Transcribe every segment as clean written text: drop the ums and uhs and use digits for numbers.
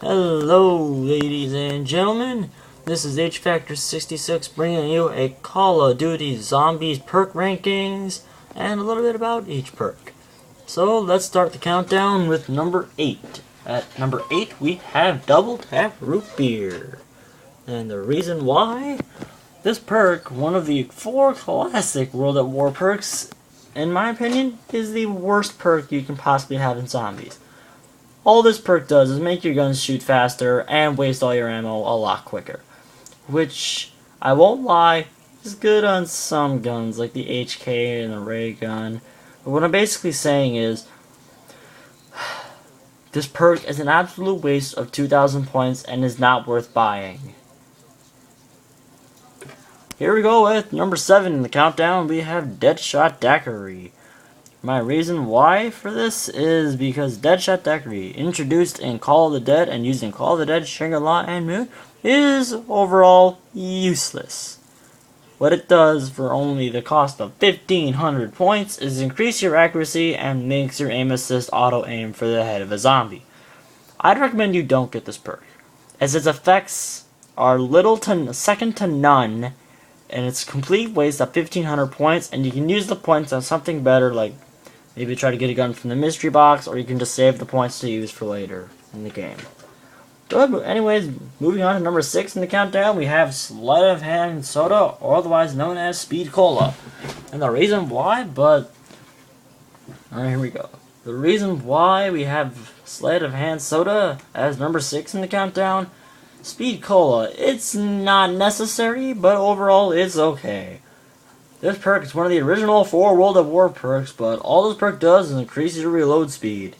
Hello, ladies and gentlemen. This is H Factor 66 bringing you a Call of Duty Zombies perk rankings and a little bit about each perk. So let's start the countdown with number 8. At number 8, we have Double Tap Root Beer. And the reason why? This perk, one of the 4 classic World at War perks, in my opinion, is the worst perk you can possibly have in zombies. All this perk does is make your guns shoot faster and waste all your ammo a lot quicker. Which, I won't lie, is good on some guns like the HK and the ray gun. But what I'm basically saying is, this perk is an absolute waste of 2,000 points and is not worth buying. Here we go with number 7 in the countdown. We have Deadshot Daiquiri. My reason why for this is because Deadshot Daiquiri, introduced in Call of the Dead and used in Call of the Dead, Shangri-La, and Moon, is overall useless. What it does for only the cost of 1,500 points is increase your accuracy and makes your aim assist auto-aim for the head of a zombie. I'd recommend you don't get this perk, as its effects are second to none, and it's a complete waste of 1,500 points, and you can use the points on something better, like maybe try to get a gun from the mystery box, or you can just save the points to use for later in the game. Good, anyways, moving on to number 6 in the countdown, we have Sleight of Hand Soda, or otherwise known as Speed Cola. And the reason why, alright, here we go. The reason why we have Sleight of Hand Soda as number 6 in the countdown, Speed Cola, it's not necessary, but overall it's okay. This perk is one of the original 4 World at War perks, but all this perk does is increase your reload speed,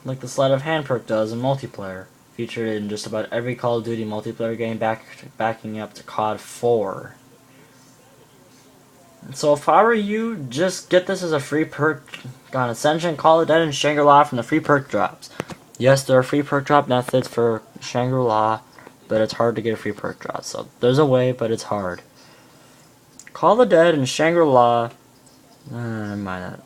like the Sleight of Hand perk does in multiplayer, featured in just about every Call of Duty multiplayer game backing up to COD 4. And so if I were you, just get this as a free perk on Ascension, Call of Dead, and Shangri-La from the free perk drops. Yes, there are free perk drop methods for Shangri-La, but it's hard to get a free perk drop, so there's a way, but it's hard. Call of the Dead and Shangri-La, never mind that.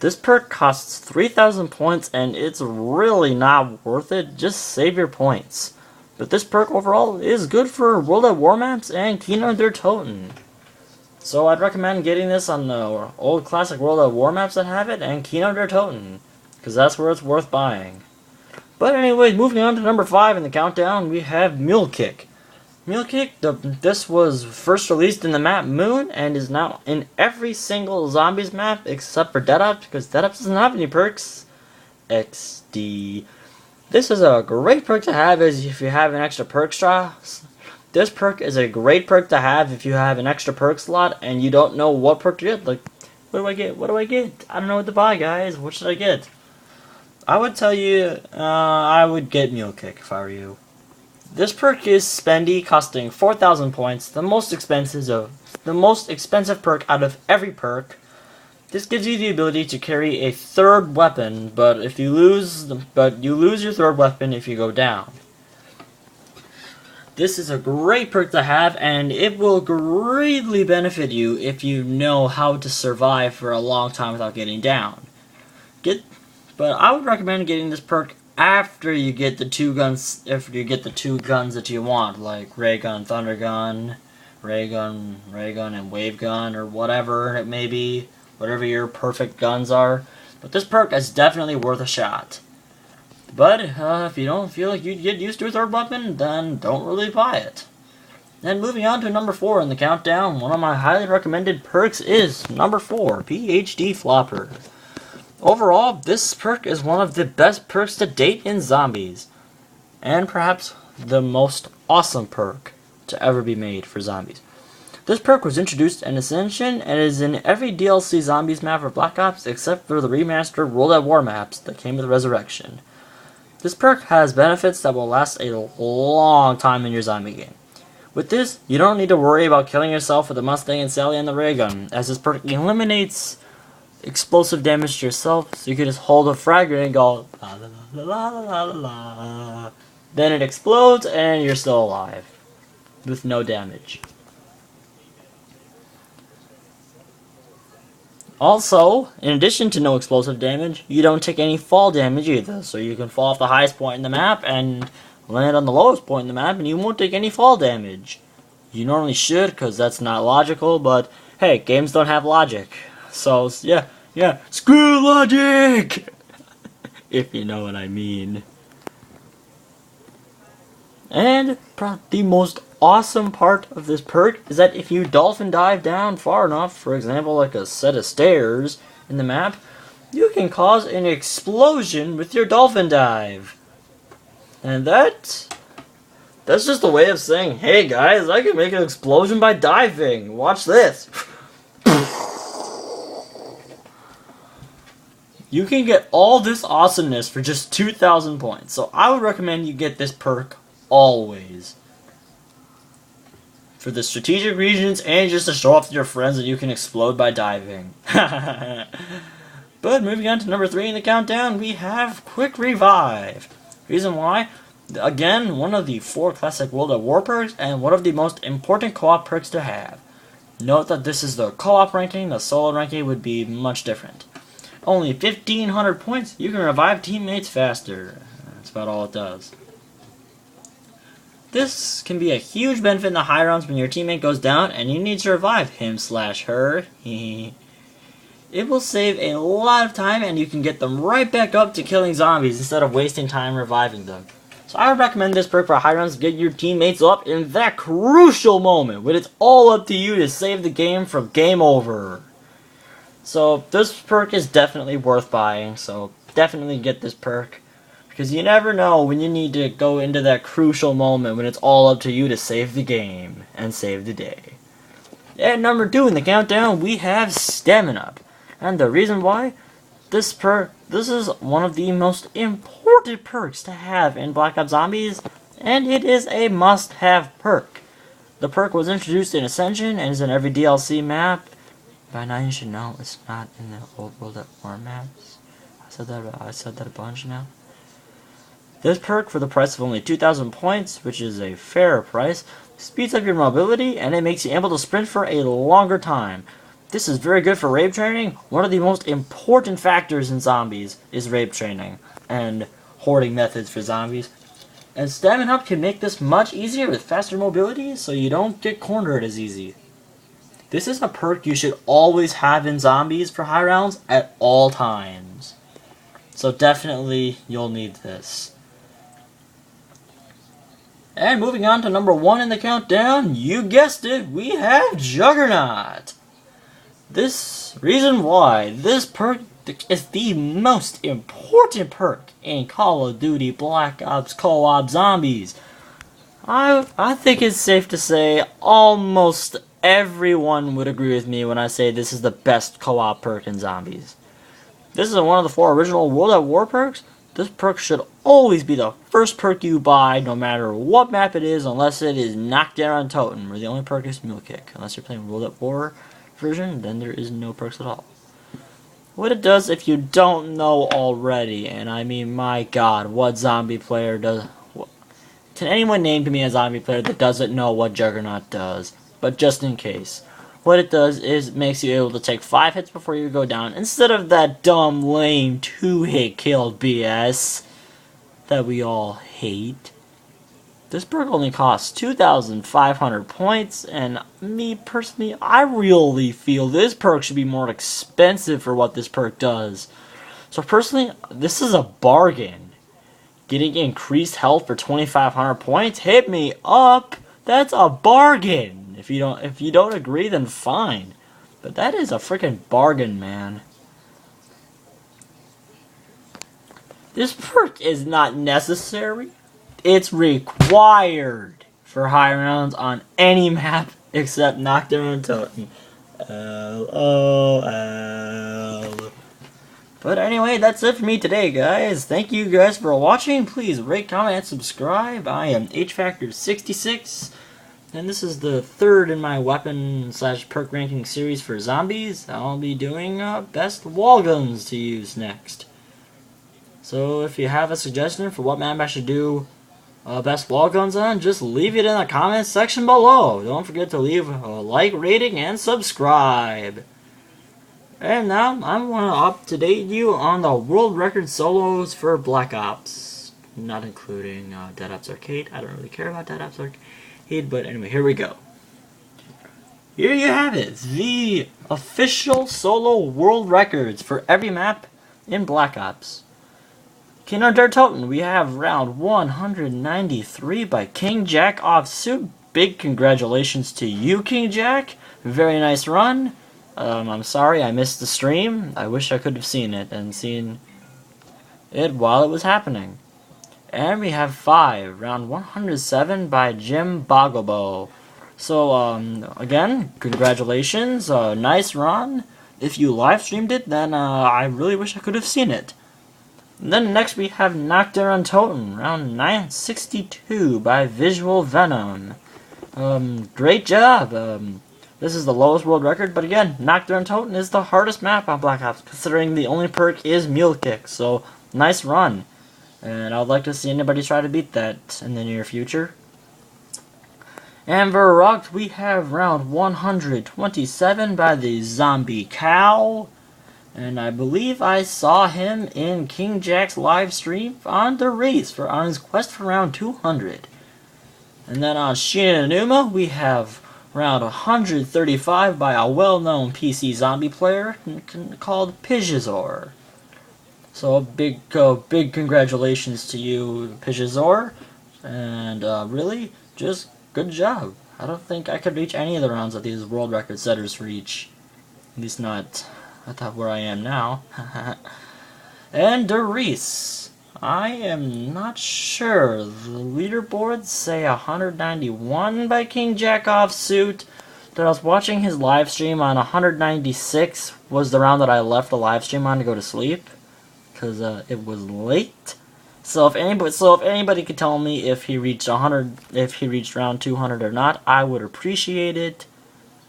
This perk costs 3,000 points and it's really not worth it, just save your points. But this perk overall is good for World at War maps and Kino der Toten. So I'd recommend getting this on the old classic World at War maps that have it and Kino der Toten, because that's where it's worth buying. But anyways, moving on to number 5 in the countdown, we have Mule Kick. Mule Kick, this was first released in the map Moon and is now in every single Zombies map except for Dead Ops, because Dead Ops doesn't have any perks. XD. This is a great perk to have if you have an extra perk slot. This perk is a great perk to have if you have an extra perk slot and you don't know what perk to get. Like, what do I get? What do I get? I don't know what to buy, guys. What should I get? I would tell you, I would get Mule Kick if I were you. This perk is spendy, costing 4,000 points, the most expensive perk out of every perk. This gives you the ability to carry a third weapon, but you lose your third weapon if you go down. This is a great perk to have, and it will greatly benefit you if you know how to survive for a long time without getting down. But I would recommend getting this perk after you get the 2 guns, that you want, like ray gun, thunder gun, ray gun, and wave gun, or whatever it may be, whatever your perfect guns are. But this perk is definitely worth a shot. But if you don't feel like you'd get used to a third weapon, then don't really buy it. Then moving on to number 4 in the countdown, one of my highly recommended perks is number 4, PhD Flopper. Overall, this perk is one of the best perks to date in zombies, and perhaps the most awesome perk to ever be made for zombies. This perk was introduced in Ascension and is in every DLC Zombies map for Black Ops except for the remastered World at War maps that came with Resurrection. This perk has benefits that will last a long time in your zombie game. With this, you don't need to worry about killing yourself with the Mustang and Sally and the ray gun, as this perk eliminates explosive damage to yourself, so you can just hold a frag grenade and go la la la la la la. Then it explodes and you're still alive with no damage. Also, in addition to no explosive damage, you don't take any fall damage either. So you can fall off the highest point in the map and land on the lowest point in the map and you won't take any fall damage. You normally should, because that's not logical, but hey, games don't have logic. So, yeah, screw logic! If you know what I mean. And the most awesome part of this perk is that if you dolphin dive down far enough, for example like a set of stairs in the map, you can cause an explosion with your dolphin dive. And that's just a way of saying, hey guys, I can make an explosion by diving. Watch this. You can get all this awesomeness for just 2,000 points. So I would recommend you get this perk always. For the strategic regions and just to show off to your friends that you can explode by diving. But moving on to number 3 in the countdown, we have Quick Revive. Reason why? Again, one of the 4 classic World at War perks and one of the most important co-op perks to have. Note that this is the co-op ranking, the solo ranking would be much different. Only 1,500 points, you can revive teammates faster. That's about all it does. This can be a huge benefit in the high rounds when your teammate goes down and you need to revive him/her. It will save a lot of time and you can get them right back up to killing zombies instead of wasting time reviving them. So I would recommend this perk for high rounds to get your teammates up in that crucial moment when it's all up to you to save the game from game over. So this perk is definitely worth buying, so definitely get this perk. Because you never know when you need to go into that crucial moment when it's all up to you to save the game and save the day. At number 2 in the countdown, we have Stamina Up. And the reason why? This is one of the most important perks to have in Black Ops Zombies, and it is a must-have perk. The perk was introduced in Ascension and is in every DLC map. By now you should know it's not in the old World at War maps. I said that a bunch now. This perk, for the price of only 2,000 points, which is a fair price, speeds up your mobility and it makes you able to sprint for a longer time. This is very good for rape training. One of the most important factors in zombies is rape training and hoarding methods for zombies. And Stamina Up can make this much easier with faster mobility so you don't get cornered as easy. This is a perk you should always have in zombies for high rounds at all times. So definitely you'll need this. And moving on to number 1 in the countdown, you guessed it, we have Juggernaut. This reason why this perk is the most important perk in Call of Duty Black Ops Co-op Zombies. I think it's safe to say almost everyone would agree with me when I say this is the best co-op perk in Zombies. This is one of the 4 original World at War perks. This perk should always be the first perk you buy, no matter what map it is, unless it is Knockdown on Totem, where the only perk is Mule Kick. Unless you're playing World at War version, then there is no perks at all. What it does, if you don't know already, and I mean, my god, what zombie player does... Can anyone name to me a zombie player that doesn't know what Juggernaut does? But just in case. What it does is it makes you able to take 5 hits before you go down, instead of that dumb, lame 2-hit kill BS that we all hate. This perk only costs 2,500 points, and me personally, I really feel this perk should be more expensive for what this perk does. So personally, this is a bargain. Getting increased health for 2,500 points, hit me up. That's a bargain. If you don't agree, then fine. But that is a freaking bargain, man. This perk is not necessary. It's required for high rounds on any map except Knockdown and Totem. LOL. But anyway, that's it for me today, guys. Thank you guys for watching. Please rate, comment, and subscribe. I am HFactor66. And this is the 3rd in my weapon/perk ranking series for zombies. I'll be doing best wall guns to use next. So if you have a suggestion for what map I should do best wall guns on, just leave it in the comments section below. Don't forget to leave a like, rating, and subscribe. And now I want to update you on the world record solos for Black Ops, not including Dead Ops Arcade. I don't really care about Dead Ops Arcade, but anyway, here we go. Here you have it, the official solo world records for every map in Black Ops. Kingdom Der Toten, we have round 193 by King Jack off Suit. Big congratulations to you, King Jack. Very nice run. I'm sorry I missed the stream. I wish I could have seen it and seen it while it was happening. And we have 5, round 107 by Jim Bogobo. So, again, congratulations, nice run. If you live streamed it, then I really wish I could have seen it. And then next we have Nocturne Toten, round 962 by Visual Venom. Great job. This is the lowest world record, but again, Nocturne Toten is the hardest map on Black Ops, considering the only perk is Mule Kick, so nice run. And I would like to see anybody try to beat that in the near future. And for Rocked, we have round 127 by the Zombie Cow. And I believe I saw him in King Jack's live stream on the race on his quest for round 200. And then on Shinanuma, we have round 135 by a well-known PC zombie player called Pidgeazor. So big congratulations to you, Pidgeazor. And really, just good job. I don't think I could reach any of the rounds that these world record setters reach. At least not at where I am now. And Doris. I am not sure. The leaderboards say 191 by King Jack off Suit. That I was watching his live stream on 196 was the round that I left the live stream on to go to sleep. Because it was late. So if anybody could tell me if he reached round 200 or not, I would appreciate it.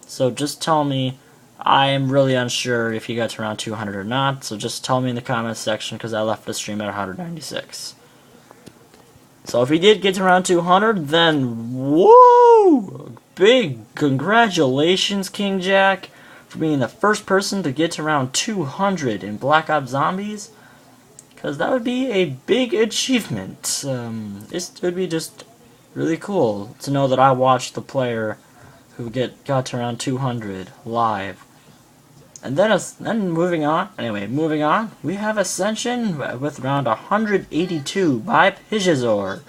So just tell me. I am really unsure if he got to round 200 or not. So just tell me in the comments section, because I left the stream at 196. So if he did get to round 200, then whoa! Big congratulations, King Jack, for being the first person to get to round 200 in Black Ops Zombies. Because that would be a big achievement. It would be just really cool to know that I watched the player who got to around 200 live. And then moving on, we have Ascension with round 182 by Pidgeazor.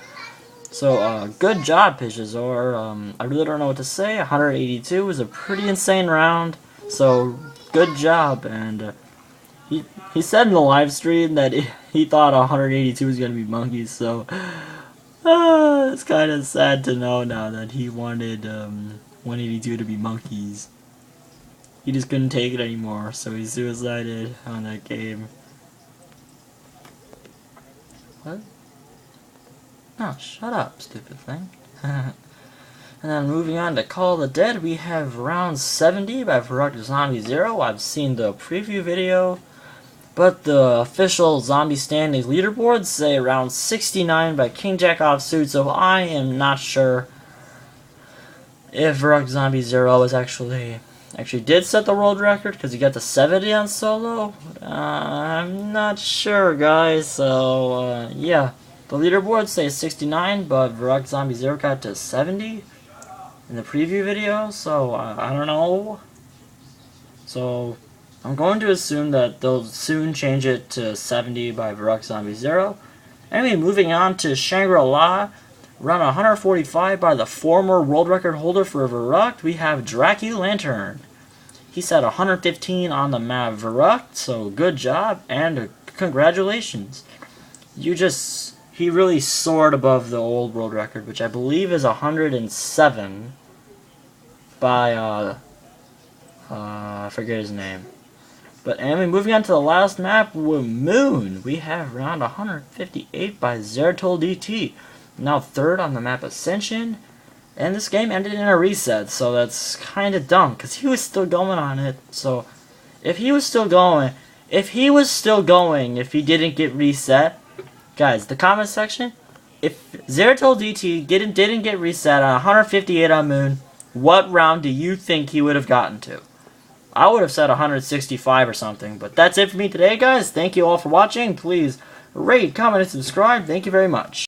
So, good job, Pidgeazor. I really don't know what to say. 182 is a pretty insane round. So, good job. And he said in the live stream that he thought 182 was going to be monkeys. So, it's kind of sad to know now that he wanted 182 to be monkeys. He just couldn't take it anymore, so he suicided on that game. What? Oh, shut up, stupid thing. And then moving on to Call of the Dead, we have round 70 by Perk Zombie Zero. I've seen the preview video, but the official Zombie Standings leaderboards say round 69 by King Jack off Suit, so I am not sure if Perk Zombie Zero is actually did set the world record, because he got to 70 on solo. I'm not sure, guys. So yeah, the leaderboard says 69, but Varrock Zombie Zero got to 70 in the preview video. So I don't know. So I'm going to assume that they'll soon change it to 70 by Varrock Zombie Zero. Anyway, moving on to Shangri-La. Round 145 by the former world record holder for Varrock, we have Dracula Lantern. He set 115 on the map Varrock, so good job and congratulations. He really soared above the old world record, which I believe is 107 by, I forget his name. But anyway, moving on to the last map, Moon. We have round 158 by Zertol DT. Now third on the map Ascension, and this game ended in a reset, so that's kind of dumb, because he was still going on it. So if he didn't get reset, guys, the comment section, if Zertol DT didn't get reset on 158 on Moon, what round do you think he would have gotten to? I would have said 165 or something. But that's it for me today, guys. Thank you all for watching. Please rate, comment, and subscribe. Thank you very much.